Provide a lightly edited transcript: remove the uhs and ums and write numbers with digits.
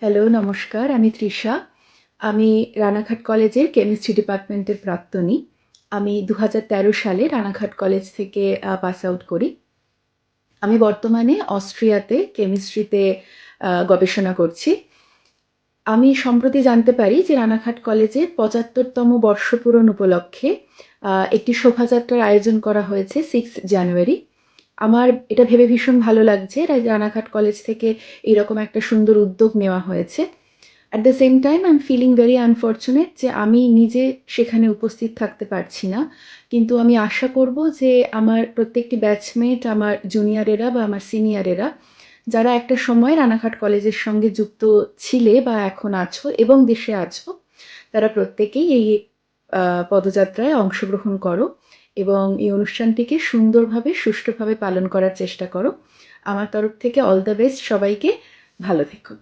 Hello, নমস্কার। আমি তৃষা। আমি রানাঘাট কলেজের কেমিস্ট্রি ডিপার্টমেন্টের প্রাক্তনী। আমি ২০১৩ সালে রানাঘাট কলেজ থেকে পাস আউট করি। আমি বর্তমানে অস্ট্রিয়াতে কেমিস্ট্রিতে গবেষণা করছি। আমি সম্প্রতি জানতে পারি যে রানাঘাট কলেজে ৭৫তম বর্ষপূরণ উপলক্ষে একটি শোভাযাত্রার আয়োজন করা হয়েছে 6 জানুয়ারি। আমার এটা ভেবে ভীষণ ভালো লাগছে রানাঘাট কলেজ থেকে এরকম একটা সুন্দর উদ্যোগ নেওয়া হয়েছে। At the same time I am feeling very unfortunate যে আমি নিজে সেখানে উপস্থিত থাকতে পারছি না। কিন্তু আমি আশা করব যে আমার প্রত্যেকটি ব্যাচমেট, আমার জুনিয়রেরা বা আমার সিনিয়রেরা যারা একটা সময় রানাঘাট কলেজের সঙ্গে যুক্ত ছিলে বা এখন আছো এবং দেশে আছো, তারা প্রত্যেকেই এই পদযাত্রায় অংশগ্রহণ করো এবং এই অনুষ্ঠানটিকে সুন্দরভাবে সুষ্ঠুভাবে পালন করার চেষ্টা করো। আমার তরফ থেকে অল দ্য বেস্ট সবাইকে। ভালো থেকো।